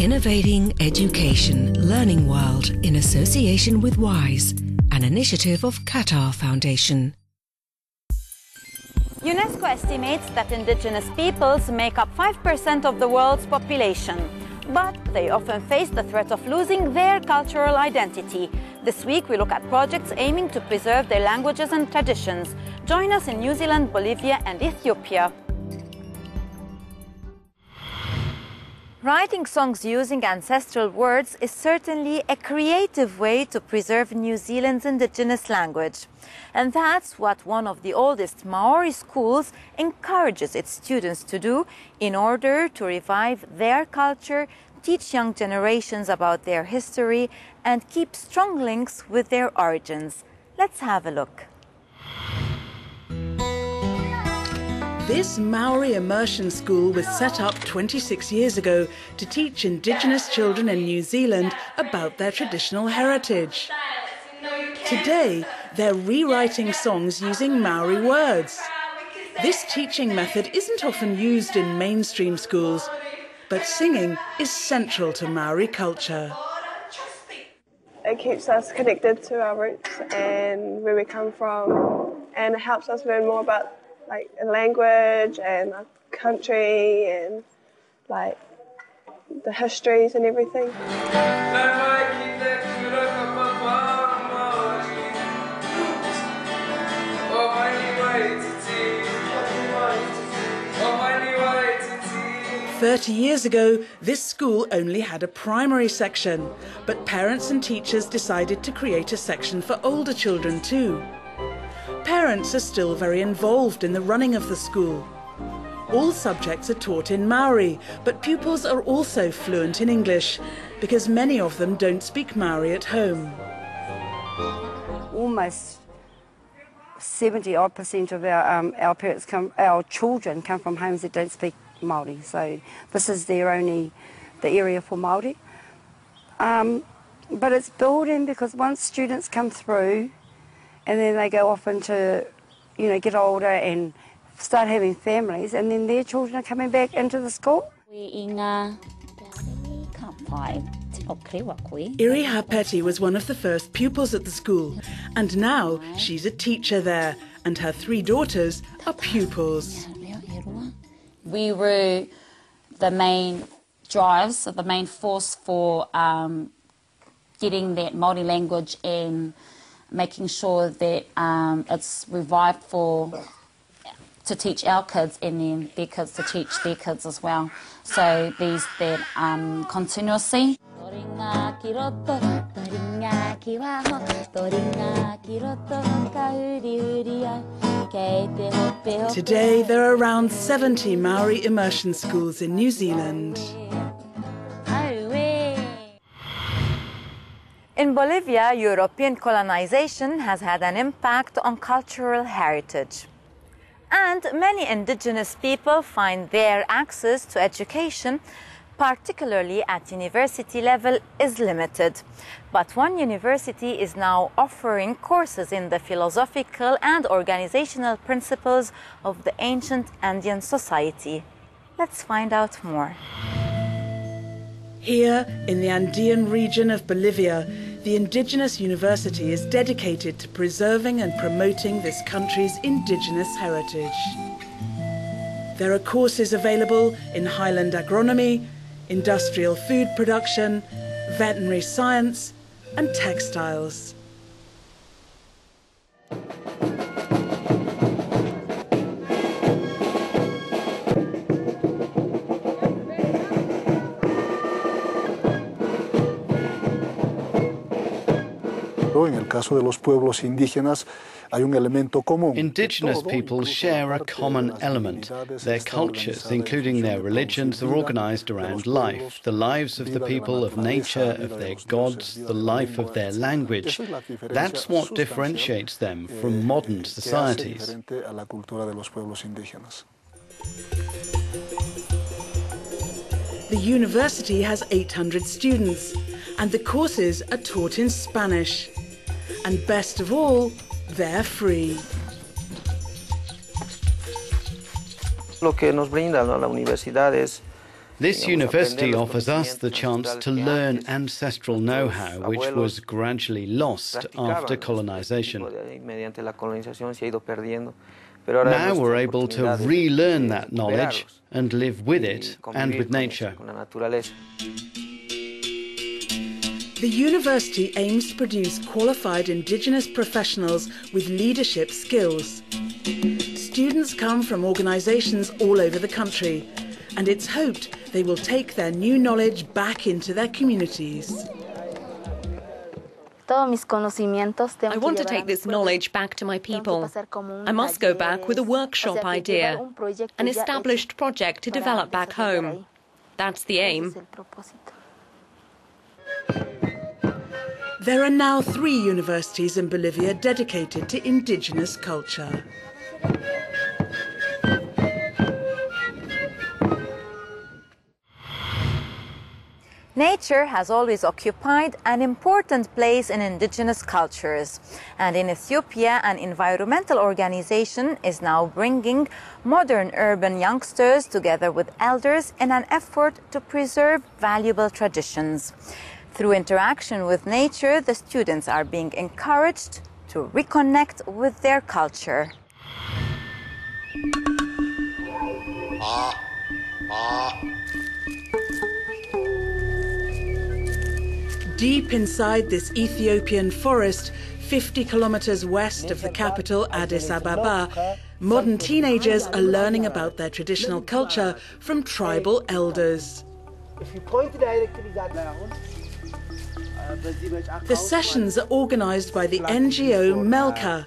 Innovating Education Learning World in association with WISE, an initiative of Qatar Foundation. UNESCO estimates that indigenous peoples make up 5% of the world's population, but they often face the threat of losing their cultural identity. This week we look at projects aiming to preserve their languages and traditions. Join us in New Zealand, Bolivia and Ethiopia. Writing songs using ancestral words is certainly a creative way to preserve New Zealand's indigenous language. And that's what one of the oldest Maori schools encourages its students to do in order to revive their culture, teach young generations about their history, and keep strong links with their origins. Let's have a look. This Maori Immersion school was set up 26 years ago to teach Indigenous children in New Zealand about their traditional heritage. Today, they're rewriting songs using Maori words. This teaching method isn't often used in mainstream schools, but singing is central to Maori culture. It keeps us connected to our roots and where we come from, and it helps us learn more about the language and our country and the histories and everything. "30 years ago, this school only had a primary section, but parents and teachers decided to create a section for older children too. Parents are still very involved in the running of the school. All subjects are taught in Maori, but pupils are also fluent in English, because many of them don't speak Maori at home. Almost 70% of our children come from homes that don't speak Maori, so this is the area for Maori. But it's building, because once students come through and then they go off into, get older and start having families, and then their children are coming back into the school. Iri Hapeti was one of the first pupils at the school, and now she's a teacher there, and her 3 daughters are pupils. We were the main drives, the main force for getting that Māori language and making sure that it's revived to teach our kids, and then their kids to teach their kids as well. So there's that continuously. Today there are around 70 Maori immersion schools in New Zealand. In Bolivia, European colonization has had an impact on cultural heritage. And many indigenous people find their access to education, particularly at university level, is limited. But one university is now offering courses in the philosophical and organizational principles of the ancient Andean society. Let's find out more. Here, in the Andean region of Bolivia, the Indigenous University is dedicated to preserving and promoting this country's indigenous heritage. There are courses available in highland agronomy, industrial food production, veterinary science, and textiles. En el caso de los pueblos indígenas, hay un elemento común. Indigenous peoples share a common element. Their cultures, including their religions, are organized around life, the lives of the people, of nature, of their gods, the life of their language. That's what differentiates them from modern societies. The university has 800 students, and the courses are taught in Spanish. And best of all, they're free. Lo que nos brinda la universidad es This university offers us the chance to learn ancestral know-how which was gradually lost after colonization. Now we're able to relearn that knowledge and live with it and with nature. The university aims to produce qualified indigenous professionals with leadership skills. Students come from organisations all over the country, and it's hoped they will take their new knowledge back into their communities. I want to take this knowledge back to my people. I must go back with a workshop idea, an established project to develop back home. That's the aim. There are now 3 universities in Bolivia dedicated to indigenous culture. Nature has always occupied an important place in indigenous cultures, and in Ethiopia an environmental organization is now bringing modern urban youngsters together with elders in an effort to preserve valuable traditions. Through interaction with nature, the students are being encouraged to reconnect with their culture. Deep inside this Ethiopian forest, 50 kilometers west of the capital, Addis Ababa, modern teenagers are learning about their traditional culture from tribal elders. If you point directly that The sessions are organised by the NGO Melka,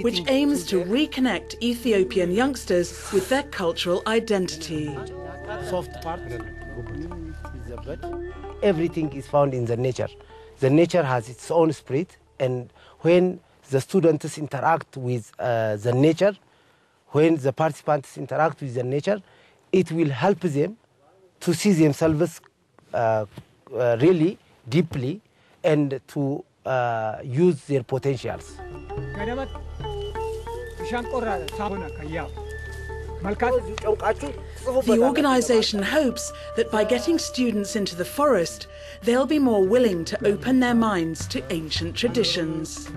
which aims to reconnect Ethiopian youngsters with their cultural identity. soft part is the bird. Everything is found in the nature. The nature has its own spirit, and when the students interact with the nature, when the participants interact with the nature, it will help them to see themselves really deeply and to use their potentials. The organisation hopes that by getting students into the forest, they'll be more willing to open their minds to ancient traditions.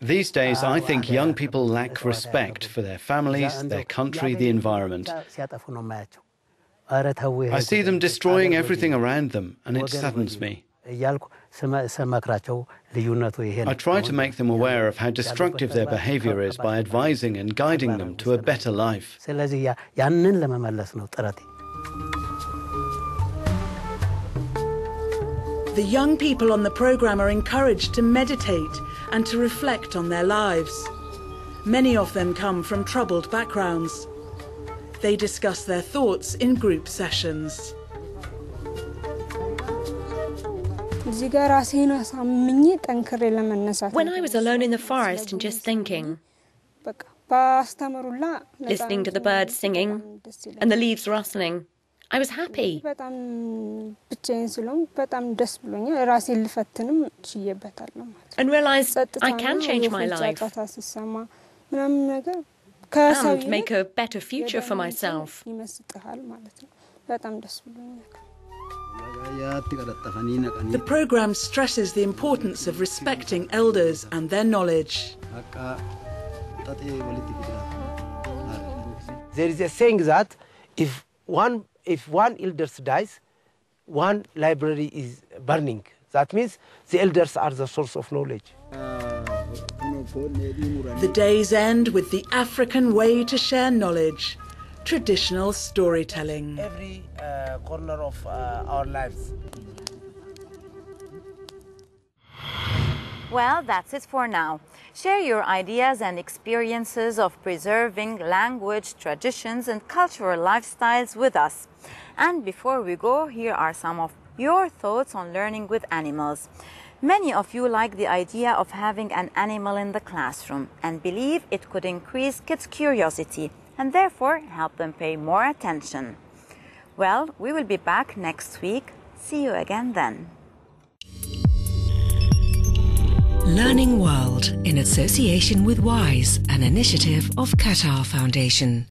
These days, I think young people lack respect for their families, their country, the environment. I see them destroying everything around them, and it saddens me. I try to make them aware of how destructive their behaviour is by advising and guiding them to a better life. The young people on the programme are encouraged to meditate and to reflect on their lives. Many of them come from troubled backgrounds. They discuss their thoughts in group sessions. When I was alone in the forest and just thinking, listening to the birds singing and the leaves rustling, I was happy. And realised I can change my life and make a better future for myself. The programme stresses the importance of respecting elders and their knowledge. There is a saying that if one elder dies, one library is burning. That means the elders are the source of knowledge. The days end with the African way to share knowledge, traditional storytelling. Every corner of our lives. Well, that's it for now. Share your ideas and experiences of preserving language, traditions and cultural lifestyles with us. And before we go, here are some of your thoughts on learning with animals. Many of you like the idea of having an animal in the classroom and believe it could increase kids' curiosity and therefore help them pay more attention. Well, we will be back next week. See you again then. Learning World in association with WISE, an initiative of Qatar Foundation.